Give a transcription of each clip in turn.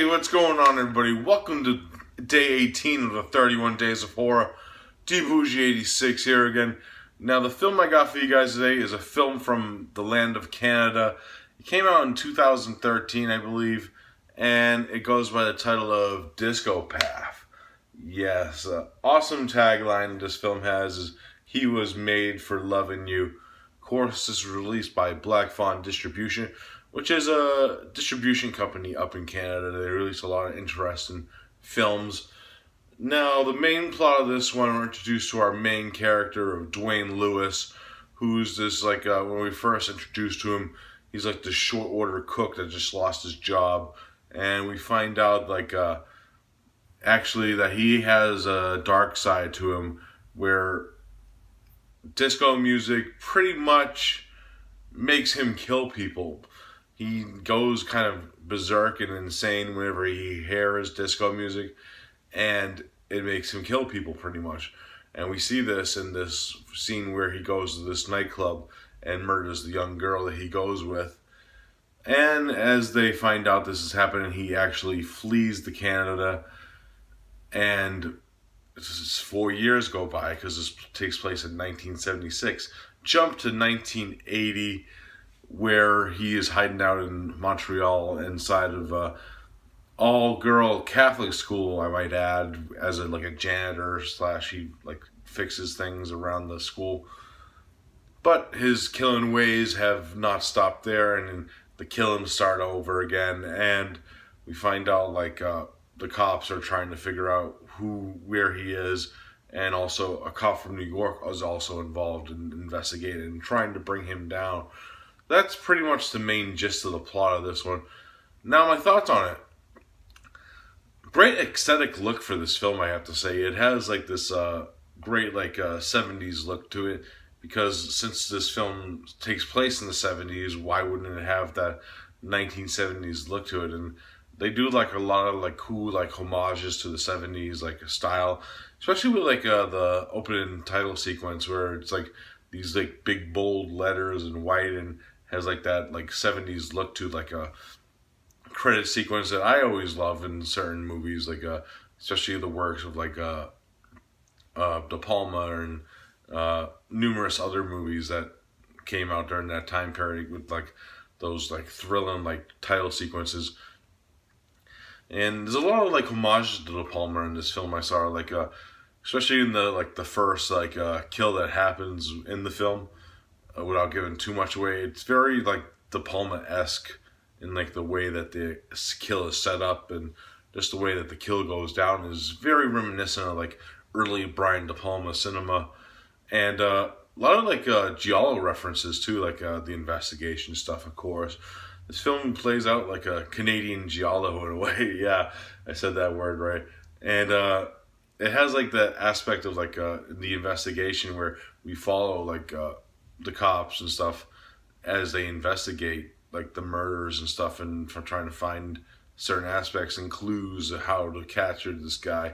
What's going on, everybody? Welcome to day 18 of the 31 Days of Horror. DBougie86 here again. Now, the film I got for you guys today is a film from the land of Canada. It came out in 2013, I believe, and it goes by the title of Discopath. Yes, awesome tagline this film has is, "He was made for loving you." Of course, this was released by Fawn Distribution, which is a distribution company up in Canada. They release a lot of interesting films. Now, the main plot of this one, we're introduced to our main character of Dwayne Lewis, who's this, when we first introduced to him, he's like the short order cook that just lost his job. And we find out, actually, that he has a dark side to him where disco music pretty much makes him kill people. He goes kind of berserk and insane whenever he hears disco music, and it makes him kill people pretty much. And we see this in this scene where he goes to this nightclub and murders the young girl that he goes with. And as they find out this is happening, he actually flees to Canada, and 4 years go by because this takes place in 1976. Jump to 1980, where he is hiding out in Montreal inside of a all-girl Catholic school, I might add, as a janitor / he fixes things around the school. But his killing ways have not stopped there, and the killings start over again. And we find out the cops are trying to figure out where he is, and also a cop from New York is also involved in investigating and trying to bring him down. That's pretty much the main gist of the plot of this one. Now, my thoughts on it. Great aesthetic look for this film, I have to say. It has this great 70s look to it, because since this film takes place in the 70s, why wouldn't it have that 1970s look to it? And they do a lot of cool homages to the 70s style, especially with the opening title sequence where it's these big bold letters in white and has that 70s look to a credit sequence that I always love in certain movies, especially the works of De Palma and numerous other movies that came out during that time period with those thrilling title sequences. And there's a lot of homages to De Palma in this film. I saw especially in the first kill that happens in the film. Without giving too much away, it's very De Palma-esque in the way that the kill is set up, and just the way that the kill goes down is very reminiscent of early Brian De Palma cinema, and a lot of giallo references too, the investigation stuff, of course. This film plays out like a Canadian giallo in a way. Yeah, I said that word right. And it has that aspect of the investigation where we follow the cops and stuff as they investigate the murders and stuff, and from trying to find certain aspects and clues of how to capture this guy.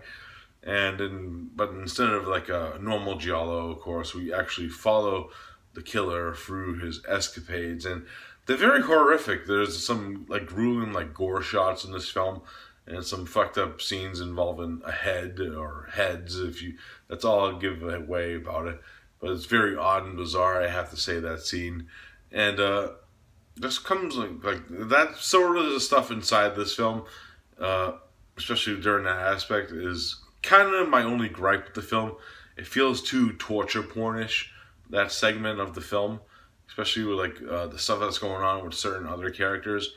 But instead of a normal giallo, of course, we actually follow the killer through his escapades, and they're very horrific. There's some grueling gore shots in this film, and some fucked up scenes involving a head or heads. That's all I'll give away about it. But it's very odd and bizarre, I have to say, that scene. And this comes that sort of the stuff inside this film, especially during that aspect, is kind of my only gripe with the film. It feels too torture pornish, that segment of the film, especially with the stuff that's going on with certain other characters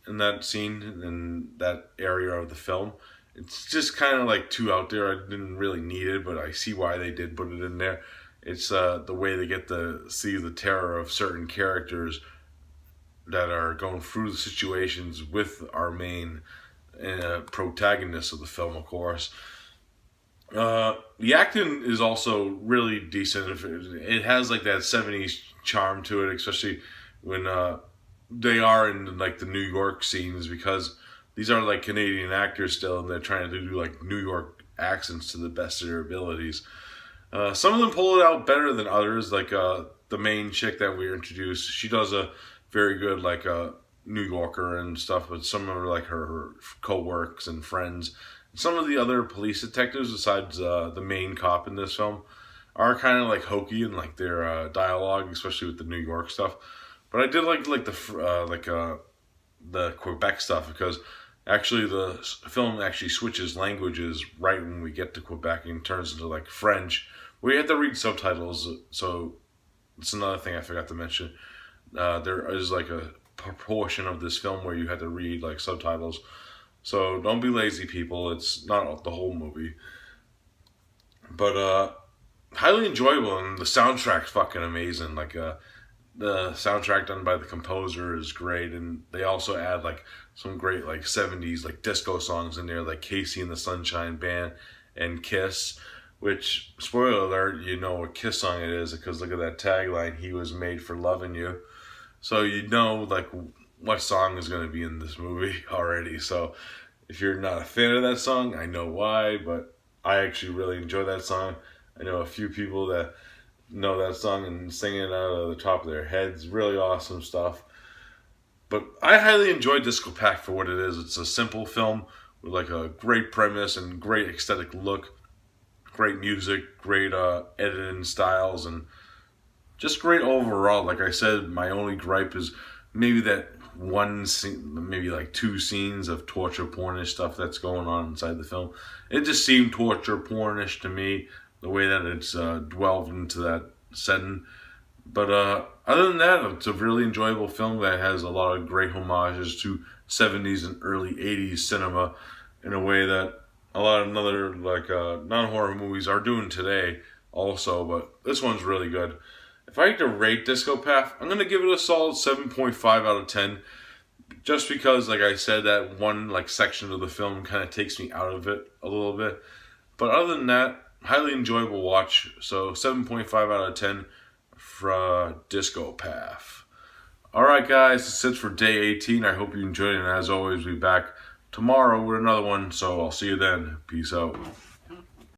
in that scene, in that area of the film. It's just kind of too out there. I didn't really need it, but I see why they did put it in there. It's the way they get to see the terror of certain characters that are going through the situations with our main protagonist of the film, of course. The acting is also really decent. It has that 70s charm to it, especially when they are in the New York scenes, because these are Canadian actors still, and they're trying to do New York accents to the best of their abilities. Some of them pull it out better than others. The main chick that we introduced, she does a very good New Yorker and stuff, but some of her co-works and friends. Some of the other police detectives, besides the main cop in this film, are kind of like hokey in like their dialogue, especially with the New York stuff. But I did like the Quebec stuff because actually the film actually switches languages right when we get to Quebec and turns into like French. We have to read subtitles, so it's another thing I forgot to mention. There is like a proportion of this film where you had to read like subtitles. So don't be lazy, people. It's not the whole movie, but highly enjoyable, and the soundtrack's fucking amazing. Like the soundtrack done by the composer is great, and they also add like some great like 70s like disco songs in there, like Casey and the Sunshine Band and Kiss. Which, spoiler alert, you know what Kiss song it is because look at that tagline: "He was made for loving you." So you know like what song is going to be in this movie already. So if you're not a fan of that song, I know why, but I actually really enjoy that song. I know a few people that know that song and sing it out of the top of their heads. Really awesome stuff. But I highly enjoy Discopath for what it is. It's a simple film with like a great premise and great aesthetic look, great music, great editing styles, and just great overall. Like I said, my only gripe is maybe that one scene, maybe like two scenes of torture pornish stuff that's going on inside the film. It just seemed torture pornish to me, the way that it's dwelled into that setting. But other than that, it's a really enjoyable film that has a lot of great homages to 70s and early 80s cinema in a way that a lot of other like non-horror movies are doing today also. But this one's really good. If I had to rate Discopath, I'm going to give it a solid 7.5 out of 10. Just because, like I said, that one like section of the film kind of takes me out of it a little bit. But other than that, highly enjoyable watch. So 7.5 out of 10 for Discopath. Alright guys, that's it for day 18. I hope you enjoyed it, and as always, we'll be back tomorrow with another one. So I'll see you then. Peace out.